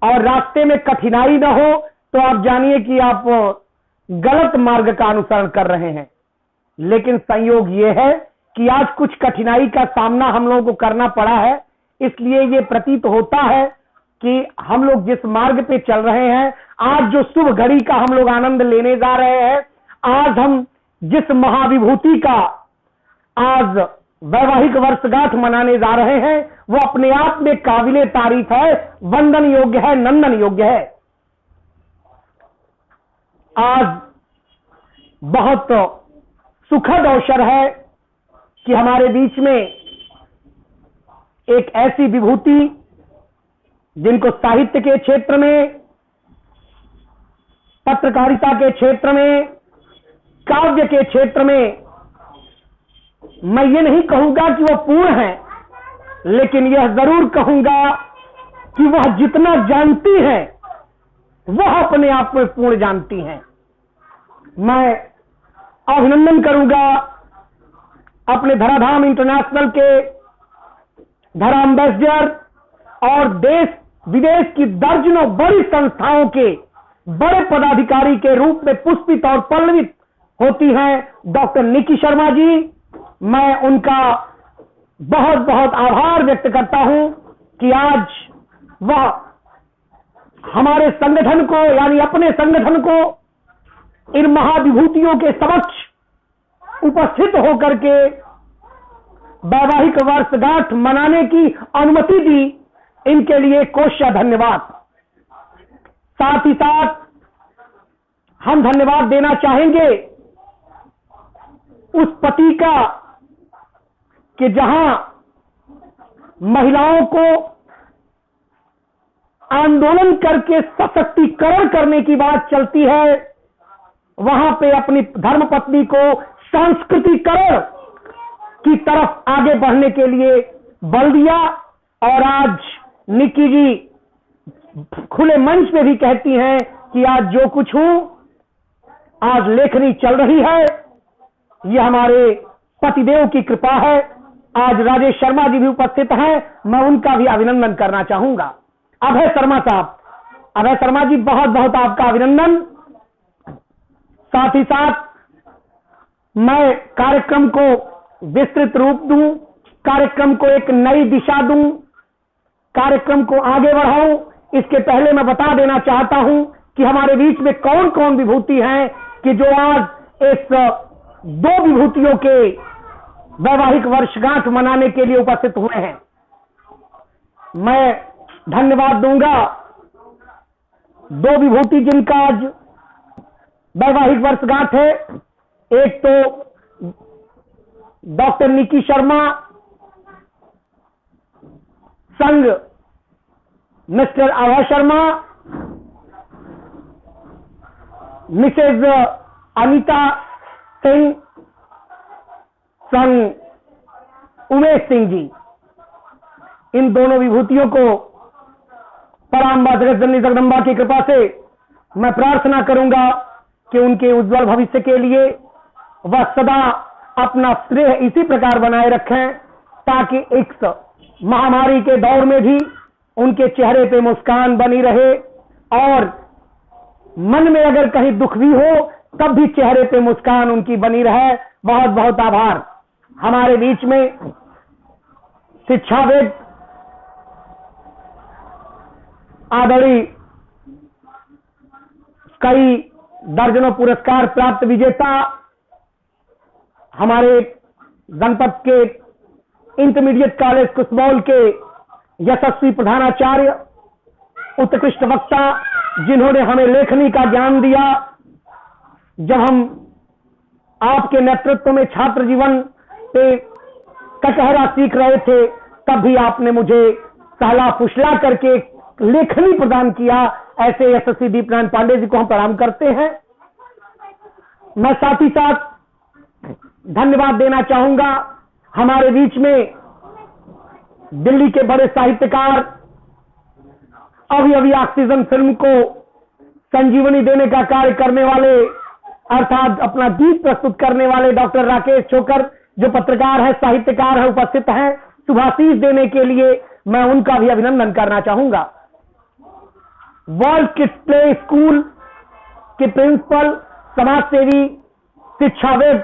और रास्ते में कठिनाई न हो तो आप जानिए कि आप गलत मार्ग का अनुसरण कर रहे हैं। लेकिन संयोग यह है कि आज कुछ कठिनाई का सामना हम लोगों को करना पड़ा है, इसलिए यह प्रतीत होता है कि हम लोग जिस मार्ग पे चल रहे हैं, आज जो शुभ घड़ी का हम लोग आनंद लेने जा रहे हैं, आज हम जिस महाविभूति का आज वैवाहिक वर्षगांठ मनाने जा रहे हैं, वो अपने आप में काबिले तारीफ है, वंदन योग्य है, नंदन योग्य है। आज बहुत सुखद अवसर है कि हमारे बीच में एक ऐसी विभूति जिनको साहित्य के क्षेत्र में, पत्रकारिता के क्षेत्र में, काव्य के क्षेत्र में मैं ये नहीं कहूंगा कि वह पूर्ण है, लेकिन यह जरूर कहूंगा कि वह जितना जानती है वह अपने आप में पूर्ण जानती हैं। मैं अभिनंदन करूंगा अपने धराधाम इंटरनेशनल के धरा एम्बेसडर और देश विदेश की दर्जनों बड़ी संस्थाओं के बड़े पदाधिकारी के रूप में पुष्पित और पल्लवित होती हैं डॉक्टर निकी शर्मा जी। मैं उनका बहुत बहुत आभार व्यक्त करता हूं कि आज वह हमारे संगठन को, यानी अपने संगठन को, इन महाविभूतियों के समक्ष उपस्थित होकर के वैवाहिक वर्षगांठ मनाने की अनुमति दी। इनके लिए कोष्या धन्यवाद। साथ ही साथ हम धन्यवाद देना चाहेंगे उस पति का कि जहां महिलाओं को आंदोलन करके सशक्तिकरण करने की बात चलती है, वहां पे अपनी धर्मपत्नी को सांस्कृतिकरण की तरफ आगे बढ़ने के लिए बल दिया। और आज निक्की जी खुले मंच पे भी कहती हैं कि आज जो कुछ हूं, आज लेखनी चल रही है, यह हमारे पतिदेव की कृपा है। आज राजेश शर्मा जी भी उपस्थित हैं, मैं उनका भी अभिनंदन करना चाहूंगा। अभय शर्मा साहब, अभय शर्मा जी बहुत बहुत आपका अभिनंदन। साथ ही साथ मैं कार्यक्रम को विस्तृत रूप दूं, कार्यक्रम को एक नई दिशा दूं, कार्यक्रम को आगे बढ़ाऊं, इसके पहले मैं बता देना चाहता हूं कि हमारे बीच में कौन कौन विभूति हैं कि जो आज इस दो विभूतियों के वैवाहिक वर्षगांठ मनाने के लिए उपस्थित हुए हैं। मैं धन्यवाद दूंगा दो विभूति जिनका आज वैवाहिक वर्षगांठ है। एक तो डॉक्टर निकी शर्मा संग मिस्टर अभय शर्मा, मिसेज अनीता सिंह संग उमेश सिंह जी। इन दोनों विभूतियों को पराम्बा जगत जननी जगदम्बा की कृपा से मैं प्रार्थना करूंगा कि उनके उज्जवल भविष्य के लिए वह सदा अपना श्रेय इसी प्रकार बनाए रखें, ताकि इस महामारी के दौर में भी उनके चेहरे पे मुस्कान बनी रहे, और मन में अगर कहीं दुख भी हो तब भी चेहरे पे मुस्कान उनकी बनी रहे। बहुत बहुत आभार। हमारे बीच में शिक्षाविद आदरणीय कई दर्जनों पुरस्कार प्राप्त विजेता, हमारे जनपद के इंटरमीडिएट कॉलेज कुसमौल के यशस्वी प्रधानाचार्य, उत्कृष्ट वक्ता, जिन्होंने हमें लेखनी का ज्ञान दिया। जब हम आपके नेतृत्व में छात्र जीवन पे कटहरा सीख रहे थे, तब भी आपने मुझे सहला फुसला करके लेखनी प्रदान किया। ऐसे यशस्वी दीपनारायण पांडे जी को हम प्रणाम करते हैं। मैं साथ ही साथ धन्यवाद देना चाहूंगा हमारे बीच में दिल्ली के बड़े साहित्यकार, अभी अभी ऑक्सीजन फिल्म को संजीवनी देने का कार्य करने वाले, अर्थात अपना गीत प्रस्तुत करने वाले डॉक्टर राकेश छोकर, जो पत्रकार है, साहित्यकार है, उपस्थित हैं। शुभाशीष देने के लिए मैं उनका भी अभिनंदन करना चाहूंगा। वर्ल्ड किड्स प्ले स्कूल के प्रिंसिपल, समाज सेवी, शिक्षाविद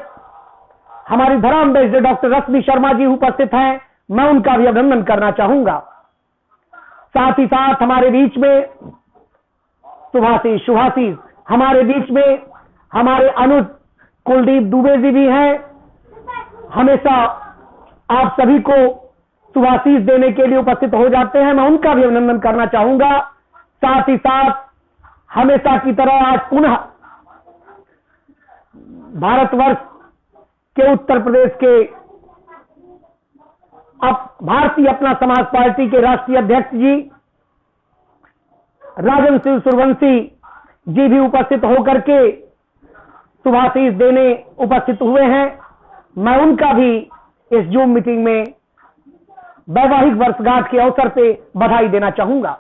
हमारी धर्माध्यक्ष डॉक्टर रश्मि शर्मा जी उपस्थित हैं, मैं उनका भी अभिनंदन करना चाहूंगा। साथ ही साथ हमारे बीच में शुभाशीष हमारे बीच में हमारे अनुज कुलदीप दुबे जी भी हैं। हमेशा आप सभी को शुभाशीष देने के लिए उपस्थित हो जाते हैं, मैं उनका भी अभिनंदन करना चाहूंगा। साथ ही साथ हमेशा की तरह आज पुनः भारतवर्ष के उत्तर प्रदेश के अब भारतीय अपना समाज पार्टी के राष्ट्रीय अध्यक्ष जी राजन सिंह सूर्यवंशी जी भी उपस्थित होकर के शुभाशीष देने उपस्थित हुए हैं। मैं उनका भी इस जूम मीटिंग में वैवाहिक वर्षगांठ के अवसर पे बधाई देना चाहूंगा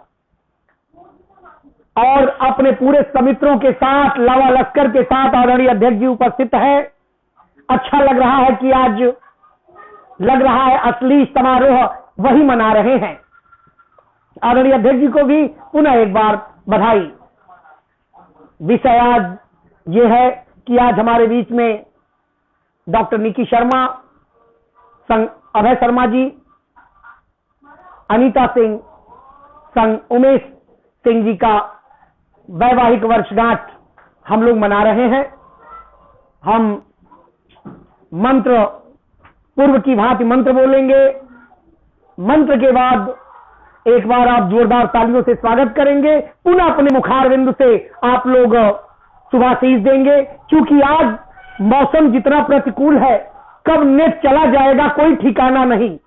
और अपने पूरे समित्रों के साथ, लावा लश्कर के साथ आदरणीय अध्यक्ष जी उपस्थित है। अच्छा लग रहा है कि आज लग रहा है असली समारोह वही मना रहे हैं। आदरणीय अध्यक्ष जी को भी पुनः एक बार बधाई। विषय आज ये है कि आज हमारे बीच में डॉक्टर निकी शर्मा, संग अभय शर्मा जी, अनीता सिंह, संग उमेश सिंह जी का वैवाहिक वर्षगांठ हम लोग मना रहे हैं। हम मंत्र पूर्व की भांति मंत्र बोलेंगे। मंत्र के बाद एक बार आप जोरदार तालियों से स्वागत करेंगे, पुनः अपने मुखारविंद से आप लोग शुभाशीष देंगे। क्योंकि आज मौसम जितना प्रतिकूल है, कब नेट चला जाएगा कोई ठिकाना नहीं।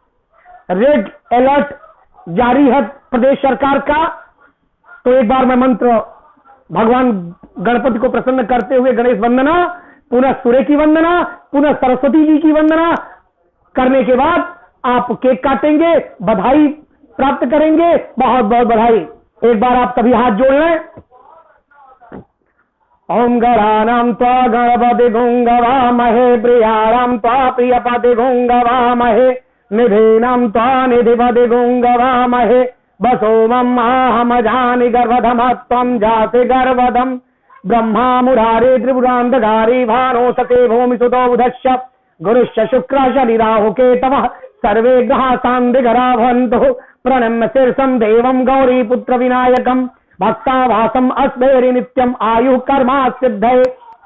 रेड अलर्ट जारी है प्रदेश सरकार का। तो एक बार मैं मंत्र भगवान गणपति को प्रसन्न करते हुए गणेश वंदना, पुनः सूर्य की वंदना, पुनः सरस्वती जी की वंदना करने के बाद आप केक काटेंगे, बधाई प्राप्त करेंगे। बहुत बहुत बधाई। एक बार आप सभी हाथ जोड़ लें। ओम गणानां त्वा गणपति गुंगवामहे, प्रियाणां त्वा प्रियपति गुंगवामहे, निधीनां त्वा निधिपति गुंगवामहे, बसोमं आहमजानि गर्वधमत्वं जाति गर्वधम्, ब्रह्मा मुरारी त्रिपुरांधकारी भानो सते भूमि सुतो बुधश्च, गुरुश्च शुक्र शनि राहु केतवः, सर्वे ग्रहा सान्दिघरा भवन्तु। प्रणम्य शीर्षं देवं गौरी पुत्र विनायकं, भक्तावासम् अस्मेरि नित्यम् आयुः कर्मा सिद्धये।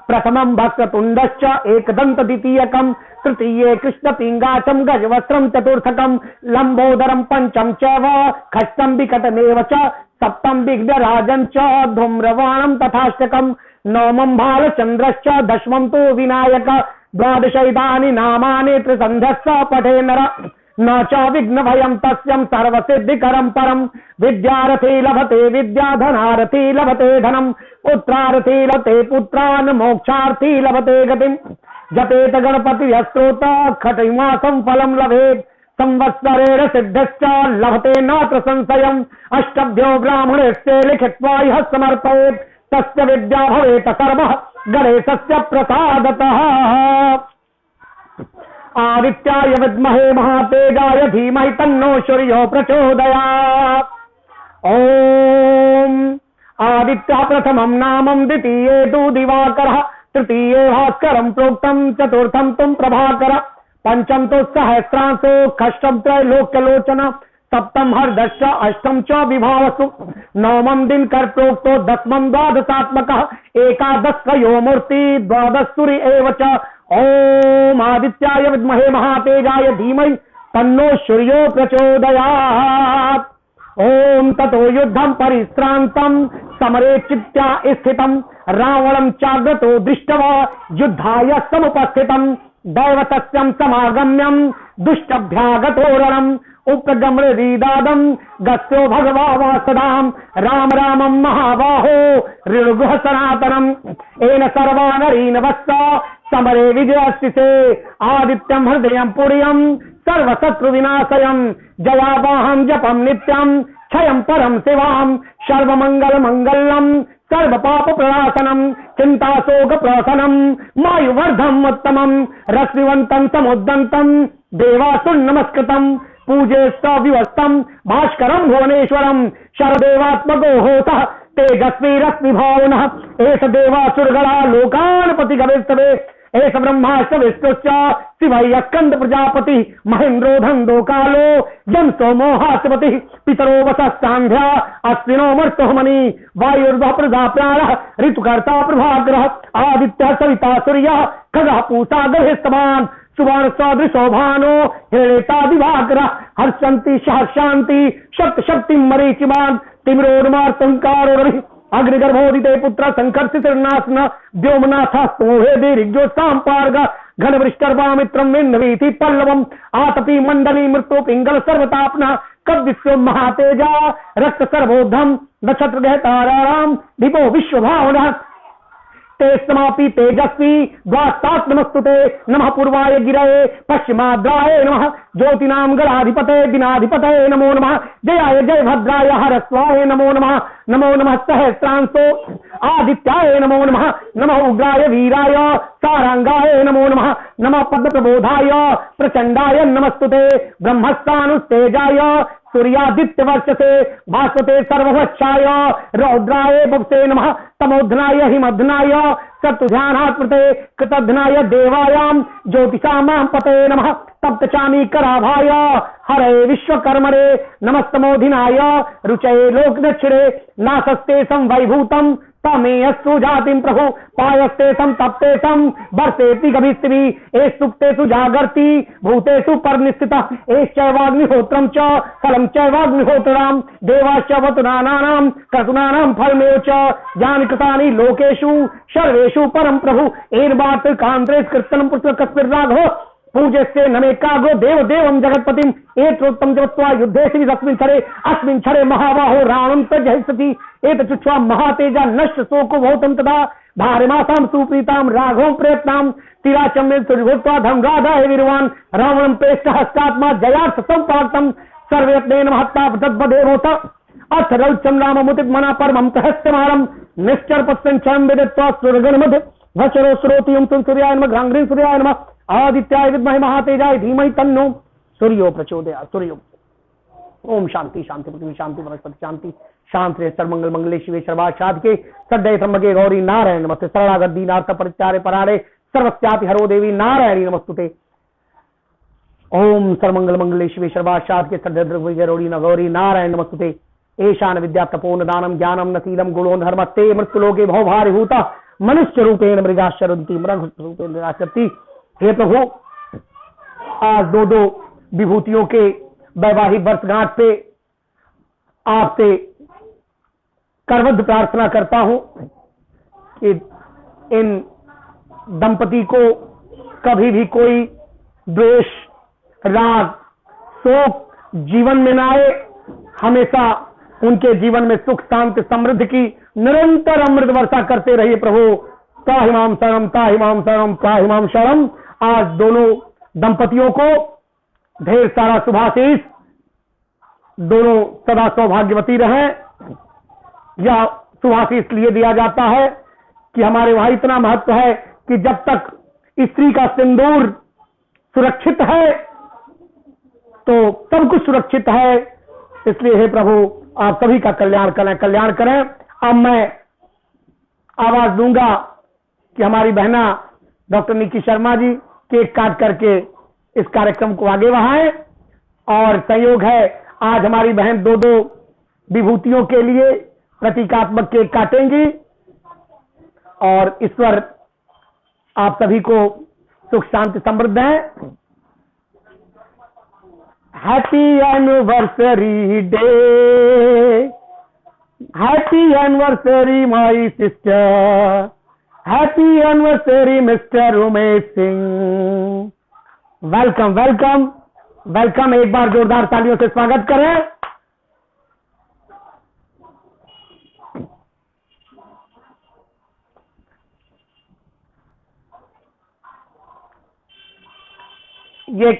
प्रथमं भक्ततुण्डश्च एकदन्त द्वितीयकं, तृतीये कृष्णपिङ्गाचं गजवस्त्रं चतुर्थकं, लम्बोदरं पंचम चैव खट्टं विकटमेव च, सप्तम विघ्नराजं च धूम्रवर्णं तथाष्टकं, नवमं भालचन्द्रश्च दशमं तु विनायक, द्वादशैतानि नामानि त्रिसन्ध्यस्य पठे नर, न च विघ्नभयं तस्यं सर्वसिद्धिकरं परं। विद्यार्थी लभते विद्या, धनार्थी लभते धनं, पुत्रार्थी लभते पुत्रान्, मोक्षार्थी लभते गतिं। जपेत गणपति स्तोत्र खटिमासं फलं लभेत्, संवत्सरेण सिद्धश्च लभते नात्र संशयम्। अष्टभ्यो ब्राह्मणस्य लिखित्वा यः समर्पयेत्, तस्य विद्या भवेत् सर्वः गणेशस्य प्रसादतः। आदित्याय विद्महे महातेजाय धीमहि तन्नो सूर्यो प्रचोदयात्। ओम आदित्य प्रथमं नामं, द्वितीये तु दिवाकरः, तृतीये भास्करं प्रोक्तं, चतुर्थं तुम प्रभाकर, पंचम तो सहस्रांशो, षष्ठं त्रैलोक्यलोचन, सप्तम हर्दश्च, अष्टम च विभावसु, नवमं दिनकर प्रोक्तो, दसमं द्वादशात्मकः, एकादशयो मूर्ति, द्वादश सूर्य एव च। ओम आदित्याय विद्महे महातेजाय धीमहि तन्नो सूर्यो प्रचोदयात्। ओम ततो युद्धं परिश्रांतं समरे चित्त्या स्थितं, रावणं चाग्रतो दृष्ट्वा युद्धाय समुपस्थितं, दैवतस्यं समागम्यं दुष्टभ्यागतोरणम्, उपगम्रदीदादं गस्यो भगवा सदां, राम रामं महाबाहो ऋणुगुह सनातनम्, येन सर्वा नरीन् वत्स समरे विजयस्तिसे, आदित्यं हृदयं पुर्यं सर्वशत्रु विनाशयं, जयावाहं जपं नित्यं क्षयं परं शिवां, सर्वमंगल मंगलम सर्व पाप प्रणाशनम, चिंता शोक प्रशनम, वायुवर्धम उत्तमम, रश्मिवंतं समुद्दंतं, देवासुर नमस्कृतं, पूजे सविवस्तं भास्करं भुवनेश्वरं, शरदेवात्मको होतः तेजस्वी रश्मि भावनः एष देवासुरगणा लोकान् पतिगवेस्तवे एष ब्रह्माश्च विष्णुश्च शिवः स्कंद प्रजापति महेन्द्रो धन्दो कालो यं सोमो हास्यपतिः पितरो वसस्तान्ध्या अश्विनो मर्तोहमनि वायुर्वः प्रजा प्राणः ऋतुकर्ता प्रभाकरः आदित्यः सविता सूर्यः खगः पूषा गर्भस्तवान् सुवर्ण सदृशो भानो हिरण्यता दिवाकरः हर्षन्ति सहर्षान्ति शक्त शक्ति मरीचिमान् तिमिरोर्मार्तंकारो रविः अग्निगर्भोदिते पुत्र संकर्षितर्नासन व्योमनाथस्तोहेदि ऋग्योत्सां पार्ग घनवृष्टर्वामित्रं विन्नवीति पल्लवम् आतपी मंडली मृत्यु पिंगल सर्वतापना कब विश्व महातेजा रक्त सर्वोधम नक्षत्र गह ताराराम दीपो विश्व भावना ते समापि तेजस्वी द्वास्तात्मस्तुते नमः पूर्वाय गिरये पश्चिमाद्राय नमः ज्योतिनां गणाधिपते दिनाधिपते नमो नमः जयाय जय भद्राय हरस्वाय नमो नमः नमो नमः सहस्रांशो आदित्याय नमो नमः नमः उग्राय वीराय सारंगाय नमो नमः नमः पद्मप्रबोधाय प्रचंडाय नमस्तुते ब्रह्मस्तानुस्तेजाय सूर्यादित्य वर्षसे भास्वते सर्वभक्षाय रौद्राय बभसे नमः तमोधनाय हिमधनाय सत्तुध्यानात्मते कृतध्नाय देवायाम ज्योतिषामां पते नमः तप्तचामी कराभाय हरे विश्वकर्मरे नमस्तमोधिनाय रुचये लोकदक्षिणे नासस्ते संवैभूतम् तमेयस्सु जातिं प्रभु पायस्ते सम तप्ते सम वर्षेति गभिस्तिभि एष सुप्तेषु जागर्ति भूतेषु परनिष्ठितः एश्चैवाग्निहोत्रं च फलं चैवाग्निहोत्रम् देवाश्च वतुनानां क्रतुनानां फलमेव च यानि कृतानि लोकेषु सर्वेषु परं प्रभु एर्वार्तकान्त्रे कृत्तनं पुष्पकस्मिर्राघव पूज्यस्य नमेकाग्रो देव देवं जगत्पतिम् एतोत्तम जपत्वा युद्धेषु अस्मिन् छरे महाबाहो रावणं तजहिष्यति एतचुक्त्वा महातेजा नश्य शोको भौतं तदा भार्यमासां सुप्रीतां राघवं प्रयत्नां तिराचम्यं सुभूत्वा धम्राधाय वीरवान् रावणं प्रेष्ठहस्तात्मा जयार्थ सम्पाक्तं सर्वयत्नेन महत्ता तद्वदेवोत अथ रौच्यं राममुदितमना परमं प्रहस्यमारं निश्चरपत्सञ्चरं विदित्वा सुरगणमध्य वचरो श्रोतियं सूर्याय नमः घ्रांघ्रीं सूर्याय नमः आदित्याय विद्महे महातेजाय धीमहि तन्नो सूर्यो प्रचोदयात् सूर्यो ओम शांति शांति पृथ्वी शांति वनस्पति शांति शांति सर्वमंगल मंगले शिवे सर्वासाधके सद्दय त्र्यंबके गौरी नारायण नमस्ते शरणागत दीनार्थ परित्यारे पराणे सर्वस्यापि हरो देवी नारायणी नमस्तुते ओम सर्वमंगल मंगले शिवे सर्वासाधके सद्दय त्र्यंबके गौरी नारायण नमस्तुते ईशान विद्या तपोन दानम ज्ञानम नशीलम गुणो धर्मस्ते मृत्युलोके भवभारिभूत मनुष्य रूपेण मृगाश्चरन्ति मृग रूपेण निराचरति। हे प्रभु, आज दो विभूतियों के वैवाहिक वर्षगांठ पे आपसे करबद्ध प्रार्थना करता हूं कि इन दंपति को कभी भी कोई द्वेष, राग, शोक जीवन में न आए। हमेशा उनके जीवन में सुख, शांति, समृद्धि की निरंतर अमृत वर्षा करते रहिए प्रभु। ताहिमाम शरणम ताहिमाम शरणम ताहिमाम शरणम। आज दोनों दंपतियों को ढेर सारा शुभाशीष, दोनों सदा सौभाग्यवती रहें। यह शुभाशीष लिए दिया जाता है कि हमारे वहां इतना महत्व है कि जब तक स्त्री का सिंदूर सुरक्षित है तो सब कुछ सुरक्षित है। इसलिए हे प्रभु, आप सभी का कल्याण करें, कल्याण करें। अब मैं आवाज दूंगा कि हमारी बहना डॉक्टर निकी शर्मा जी केक काट करके इस कार्यक्रम को आगे बढ़ाएं। और संयोग है आज हमारी बहन दो विभूतियों के लिए प्रतीकात्मक केक काटेंगी और ईश्वर आप सभी को सुख शांति समृद्ध है। Happy anniversary day, happy anniversary my sister, happy anniversary mister Umesh Singh. Welcome welcome welcome. एक बार जोरदार तालियों से स्वागत करें। ये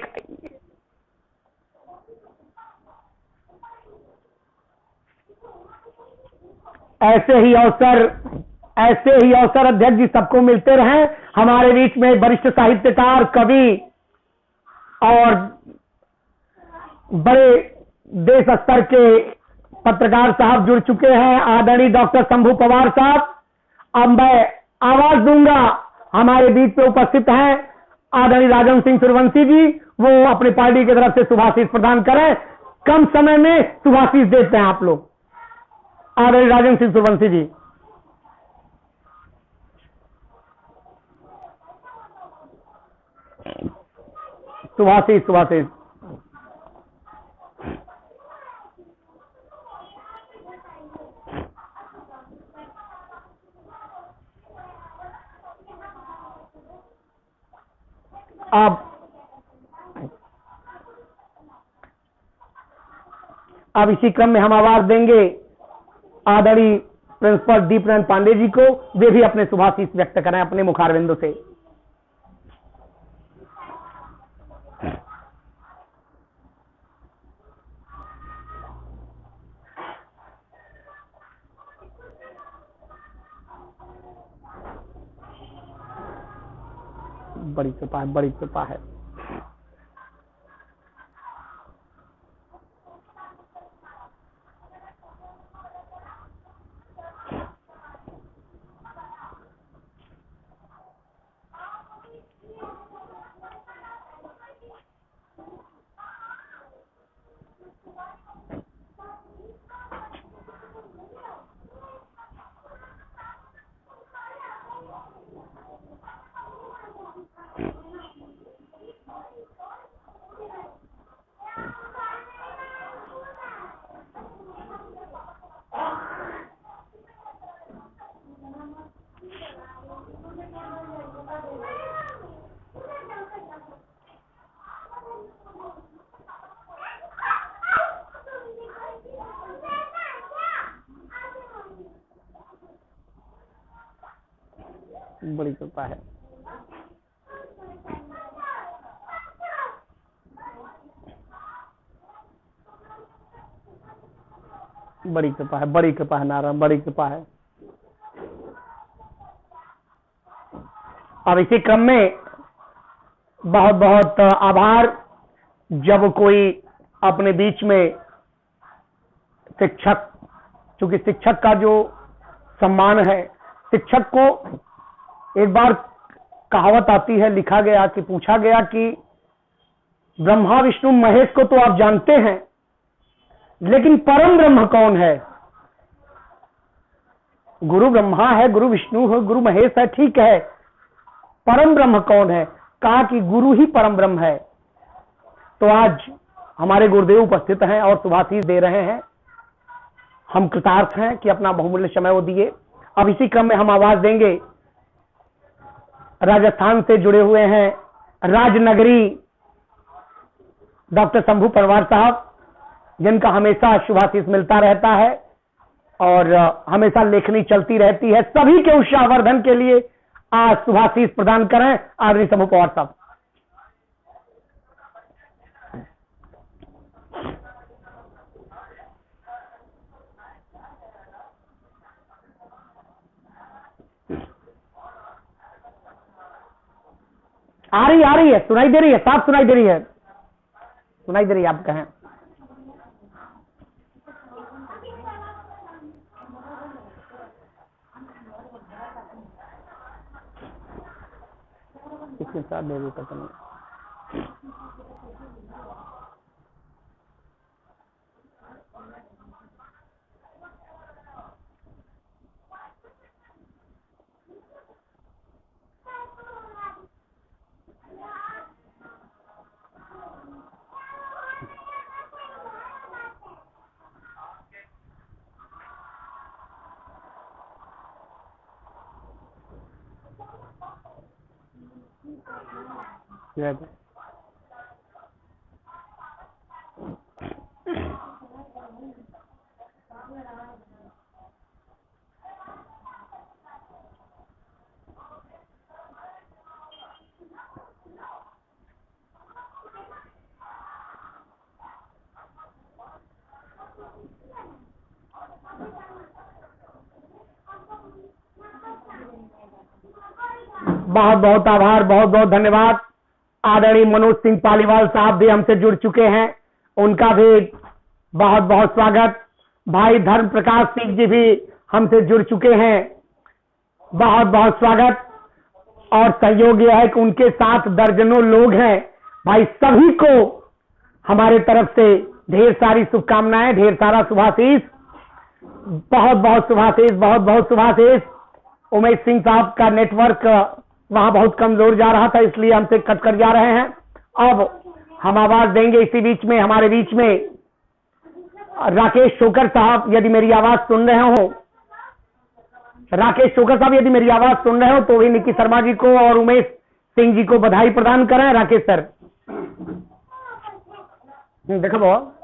ऐसे ही अवसर अध्यक्ष जी सबको मिलते रहें। हमारे बीच में वरिष्ठ साहित्यकार, कवि और बड़े देश स्तर के पत्रकार साहब जुड़ चुके हैं, आदरणीय डॉक्टर शंभू पवार साहब। अब मैं आवाज दूंगा, हमारे बीच पे उपस्थित हैं आदरणीय राजन सिंह सूर्यवंशी जी, वो अपनी पार्टी की तरफ से शुभाशीष प्रदान करें। कम समय में शुभाशीष देते हैं आप लोग। आदरणीय राजन सिंह सूर्यवंशी जी। शुभाशीष शुभाशीष। अब इसी क्रम में हम आवाज देंगे आदरणीय प्रिंसिपल दीपनंद पांडे जी को, वे भी अपने शुभाशीष व्यक्त करें अपने मुखारविंदों से। बड़ी कृपा है, बड़ी कृपा है। बड़ी कृपा है। बड़ी कृपा है, बड़ी कृपा है नारायण, बड़ी कृपा है। अब इसी क्रम में बहुत बहुत आभार, जब कोई अपने बीच में शिक्षक, क्योंकि शिक्षक का जो सम्मान है, शिक्षक को एक बार कहावत आती है, लिखा गया कि पूछा गया कि ब्रह्मा विष्णु महेश को तो आप जानते हैं, लेकिन परम ब्रह्म कौन है? गुरु ब्रह्मा है, गुरु विष्णु है, गुरु महेश है, ठीक है, परम ब्रह्म कौन है? कहा कि गुरु ही परम ब्रह्म है। तो आज हमारे गुरुदेव उपस्थित हैं और शुभाशीष दे रहे हैं। हम कृतार्थ हैं कि अपना बहुमूल्य समय वो दिए। अब इसी क्रम में हम आवाज देंगे, राजस्थान से जुड़े हुए हैं राजनगरी डॉक्टर शंभू पवार साहब, जिनका हमेशा शुभाशीष मिलता रहता है और हमेशा लेखनी चलती रहती है। सभी के उत्साहवर्धन के लिए आज शुभाशीष प्रदान करें आदरणीय शंभू पवार साहब। आ रही है, सुनाई दे रही है, साफ सुनाई दे रही है, सुनाई दे रही है, आप कहें। इसके साथ दे दी पता नहीं। बहुत बहुत आभार, बहुत बहुत धन्यवाद। आदरणीय मनोज सिंह पालीवाल साहब भी हमसे जुड़ चुके हैं, उनका भी बहुत बहुत स्वागत। भाई धर्म प्रकाश सिंह जी भी हमसे जुड़ चुके हैं। बहुत बहुत स्वागत। और सहयोग यह है कि उनके साथ दर्जनों लोग हैं। भाई सभी को हमारे तरफ से ढेर सारी शुभकामनाएं, ढेर सारा शुभाशीष, बहुत बहुत शुभाशीष, बहुत बहुत शुभाशीष। उमेश सिंह साहब का नेटवर्क वहां बहुत कमजोर जा रहा था, इसलिए हमसे कट कर जा रहे हैं। अब हम आवाज देंगे इसी बीच में, हमारे बीच में राकेश शोकर साहब यदि मेरी आवाज सुन रहे हो, राकेश शोकर साहब यदि मेरी आवाज सुन रहे हो तो भी निक्की शर्मा जी को और उमेश सिंह जी को बधाई प्रदान करें। राकेश सर देखो बहुत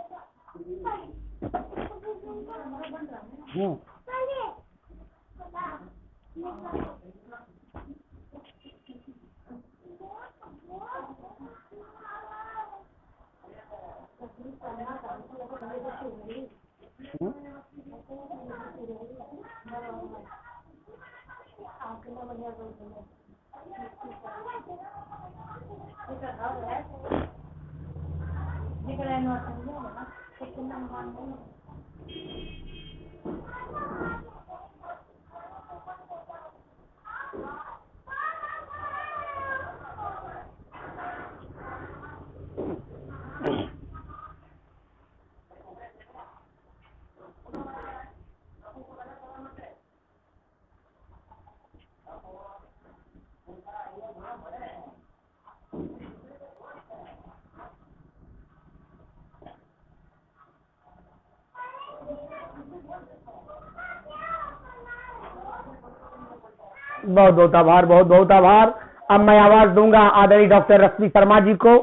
बहुत बहुत आभार, बहुत बहुत आभार। अब मैं आवाज दूंगा आदरणीय डॉक्टर रश्मि शर्मा जी को,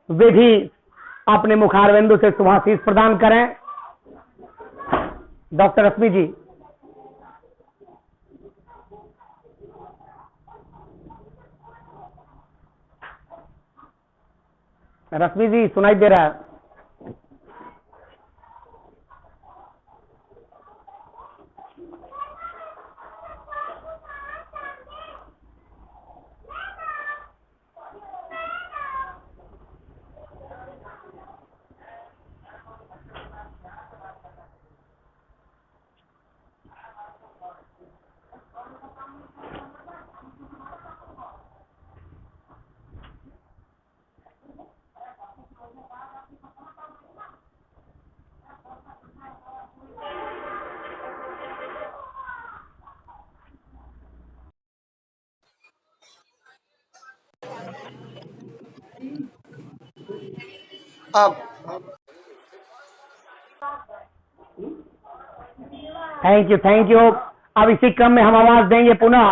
वे भी अपने मुखारविंदु से शुभाशीष प्रदान करें। डॉक्टर रश्मि जी। रश्मि जी सुनाई दे रहा है? अब थैंक यू, थैंक यू। अब इसी क्रम में हम आवाज देंगे पुनः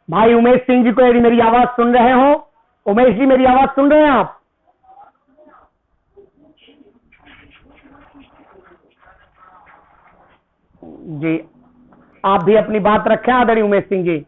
भाई उमेश सिंह जी को, यदि मेरी आवाज सुन रहे हो। उमेश जी मेरी आवाज सुन रहे हैं आप? जी आप भी अपनी बात रखें आदरणीय उमेश सिंह जी।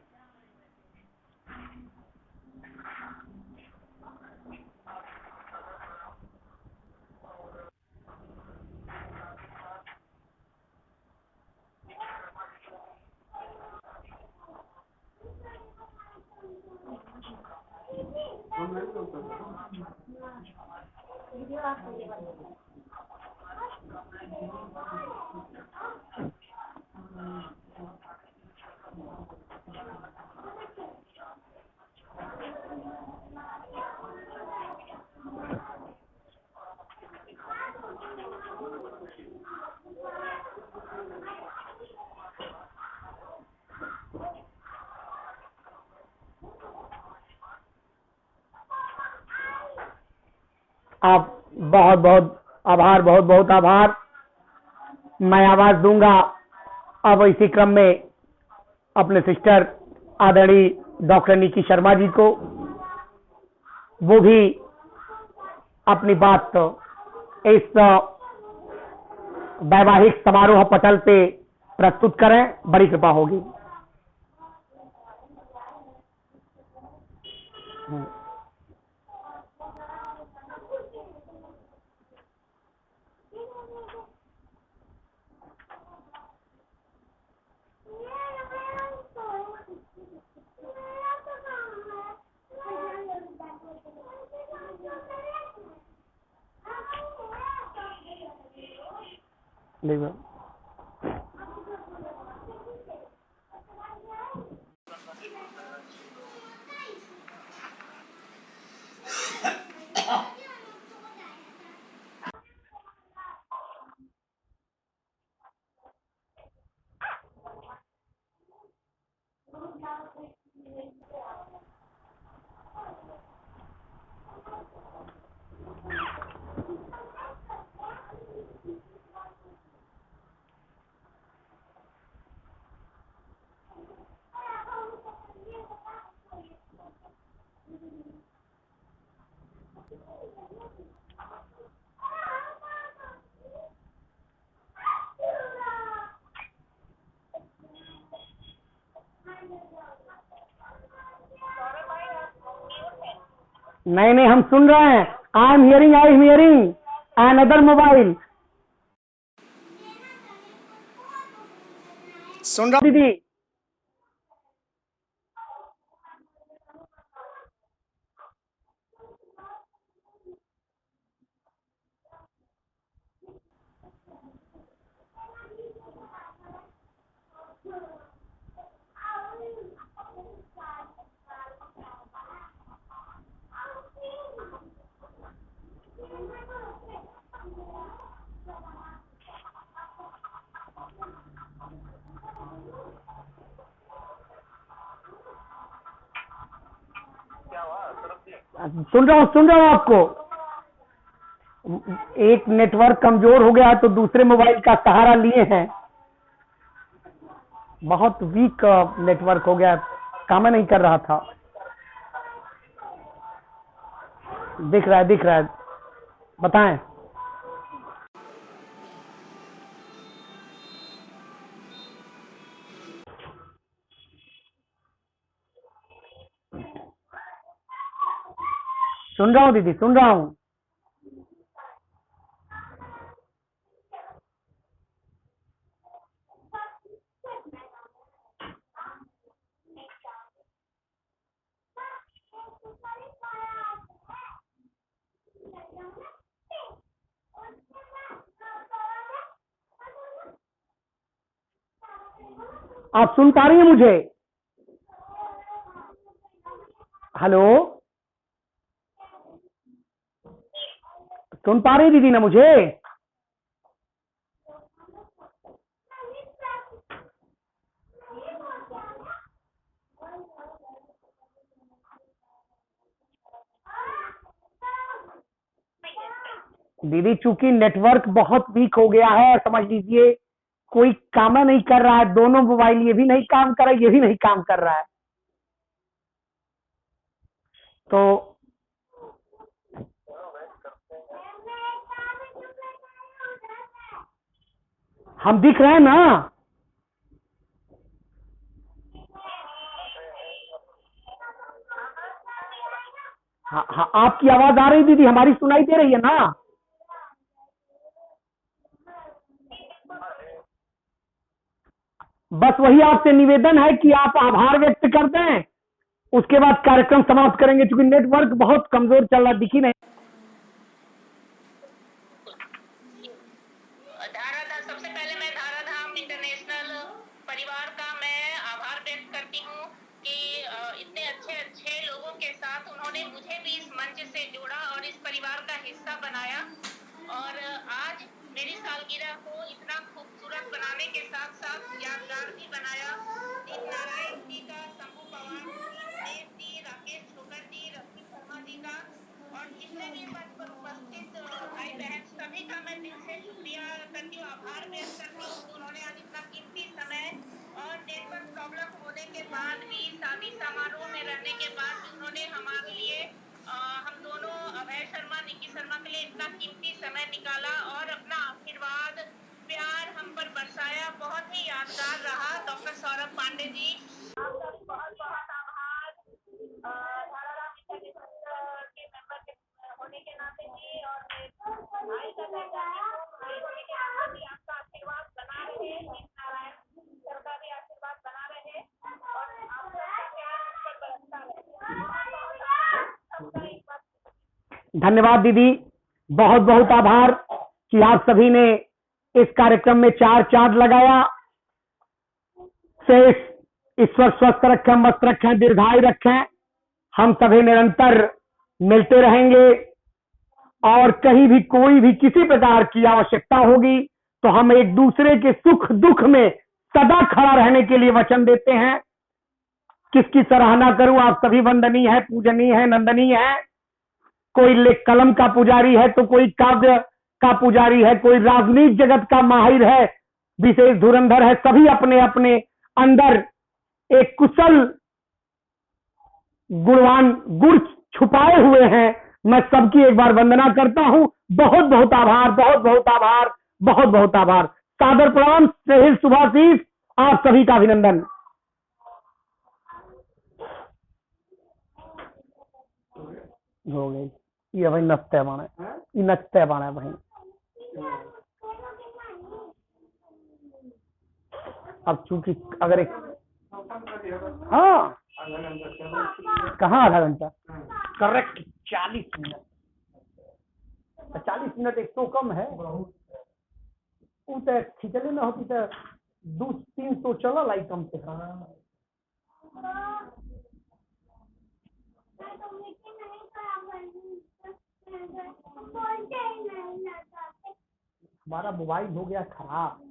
आप बहुत बहुत आभार, बहुत बहुत आभार। मैं आवाज दूंगा अब इसी क्रम में अपने सिस्टर आदरणीय डॉक्टर निक्की शर्मा जी को, वो भी अपनी बात इस वैवाहिक समारोह पटल पे प्रस्तुत करें, बड़ी कृपा होगी। नहीं नहीं, हम सुन रहे हैं। I am hearing another mobile. सुन रहा दीदी सुन रहा हूँ आपको। एक नेटवर्क कमजोर हो गया तो दूसरे मोबाइल का सहारा लिए हैं। बहुत वीक नेटवर्क हो गया, काम नहीं कर रहा था। दिख रहा है, बताएं। सुन रहा हूँ दीदी, सुन रहा हूँ। आप सुन पा रही हैं मुझे? हेलो, सुन पा रही दीदी ना मुझे? दीदी चूंकि नेटवर्क बहुत वीक हो गया है, समझ लीजिए कोई काम नहीं कर रहा है। दोनों मोबाइल, ये भी नहीं काम कर रहा है, ये भी नहीं काम कर रहा है। तो हम दिख रहे हैं ना? हाँ हाँ, आपकी आवाज आ रही दीदी, हमारी सुनाई दे रही है ना? बस वही आपसे निवेदन है कि आप आभार व्यक्त कर दें, उसके बाद कार्यक्रम समाप्त करेंगे, क्योंकि नेटवर्क बहुत कमजोर चल रहा, दिखी नहीं। सबसे पहले मैं धाराधाम इंटरनेशनल परिवार का मैं आभार व्यक्त करती हूँ कि इतने अच्छे अच्छे लोगों के साथ उन्होंने मुझे भी इस मंच से जोड़ा और इस परिवार का हिस्सा बनाया। और आज मेरी सालगिरह को इतना खूबसूरत बनाने के साथ साथ यादगार भी बनाया। दीप नारायण जी का, शंभू पवार जी, देव जी, राकेश छोकर जी, रफी शर्मा जी का और जितने भी मंच पर उपस्थित भाई बहन सभी का मैं दिल से शुक्रिया करती हूँ, आभार व्यक्त करती हूँ कि उन्होंने आज इतना कीमती समय और नेटवर्क प्रॉब्लम होने के बाद भी, शादी समारोह में रहने के बाद भी उन्होंने हमारे लिए हम दोनों अभय शर्मा, निकी शर्मा के लिए इतना कीमती समय निकाला और अपना आशीर्वाद, प्यार हम पर बरसाया। बहुत ही यादगार रहा। डॉक्टर सौरभ पांडे जी, आपका भी बहुत बहुत आभार। धाराराम इंटरनेशनल के मेंबर के होने के नाते जी और भाई का भाई होने के नाते भी आपका आशीर्वाद बना रहे, नारायण सर का भी आशीर्वाद बना रहे और आपका प्यार हम पर बरसता रहे। धन्यवाद दीदी, बहुत बहुत आभार कि आप सभी ने इस कार्यक्रम में चार चांद लगाया। शेष ईश्वर स्वस्थ रखें, मस्त रखें, दीर्घायु रखें। हम सभी निरंतर मिलते रहेंगे और कहीं भी कोई भी किसी प्रकार की आवश्यकता होगी तो हम एक दूसरे के सुख दुख में सदा खड़ा रहने के लिए वचन देते हैं। किसकी सराहना करूं, आप सभी वंदनीय है, पूजनीय है, नंदनीय है। कोई कलम का पुजारी है तो कोई काव्य का पुजारी है, कोई राजनीति जगत का माहिर है, विशेष धुरंधर है। सभी अपने अपने अंदर एक कुशल गुणवान गुण छुपाए हुए हैं। मैं सबकी एक बार वंदना करता हूं। बहुत बहुत आभार, बहुत बहुत आभार, बहुत बहुत आभार। सादर प्रणाम, सेहिल शुभाशीष, आप सभी का अभिनंदन। हो गई ये भाई नचते बाणे ये नचते बाणे भाई। अब चूंकि अगर एक हाँ कहाँ आधा घंटा करेक्ट 40 मिनट 40 मिनट एक तो कम है वो तो खिंचले में होती तो 200-300 चला लाई कम से कम। हमारा मोबाइल हो गया खराब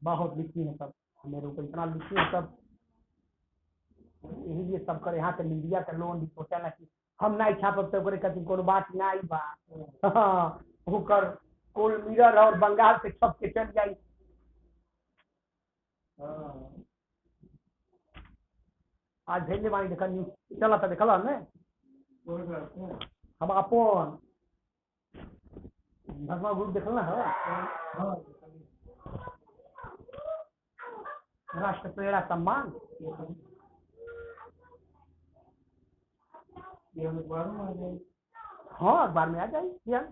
बहुत लिखी है सब मेरे ऊपर इतना लिखी है सब यही लिए सब कर यहाँ के मीडिया के लोन भी सोचा ना कि हम नहीं छापब तो करे कथी कोनो बात नहीं बा हाँ, वो कर कोल मिरर और बंगाल से छप के चल जाई। आज भेजने वाली देखा न्यूज चला था देखला ने हम अपन भगवा ग्रुप देखल ना है राष्ट्र प्रेरणा सम्मान हाँ अखबार में आ जाए यार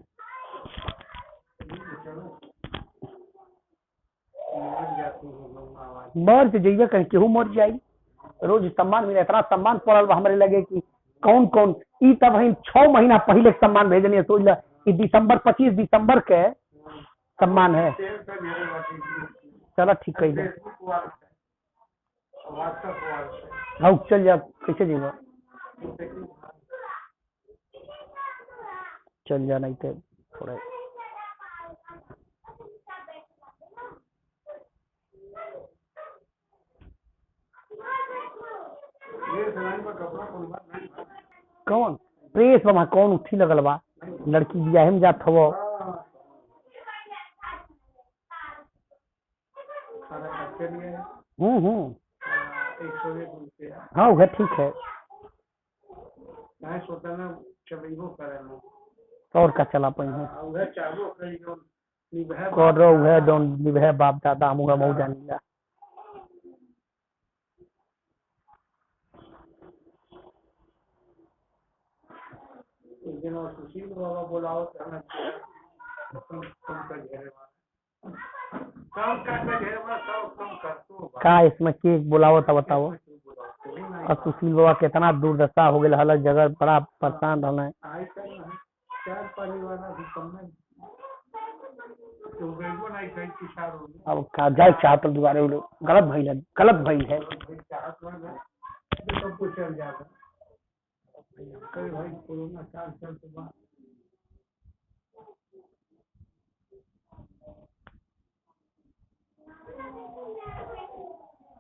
मर से जाइए कहीं केहू मर जाई रोज सम्मान मिले इतना सम्मान पड़ल हमारे लगे कि कौन कौन ई तब हम 6 महीना पहले सम्मान भेजने सोच ल दिसंबर 25 दिसंबर के सम्मान है। चलो ठीक है हाँ चल जा कैसे जीवा चल जा नहीं तो थोड़ा कौन प्रेस बा कौन उठी लगल बा लड़की बियाह में जात हवो हाँ वह ठीक है और का चला पाई करो वह डोन निभे बाप दादा मुगा मऊ जानीला सुशील बाबा बोलाओ का इसमें केक बुलाओ था बताओ और सुशील बाबा कितना दुर्दशा हो गया हर जगह बड़ा परेशान रहना अब का जाए चाहत दोबारा गलत भइल है सब कुछ चल जाता भाई कोरोना काल चलते बाद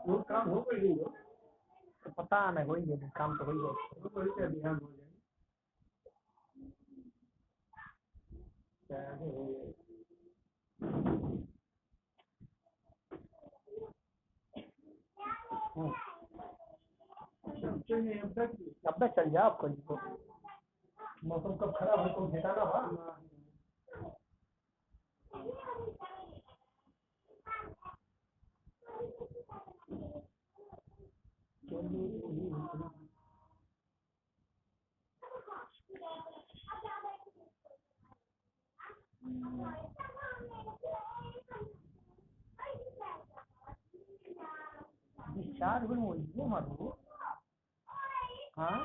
वो काम हो गई तो पता नहीं हो गया काम तो हो गया ध्यान हो जाए अब चल जाओ आपको मौसम कब खराब है तुम ठिकाना बा डिस्चार्ज भी मुझे मालूम हाँ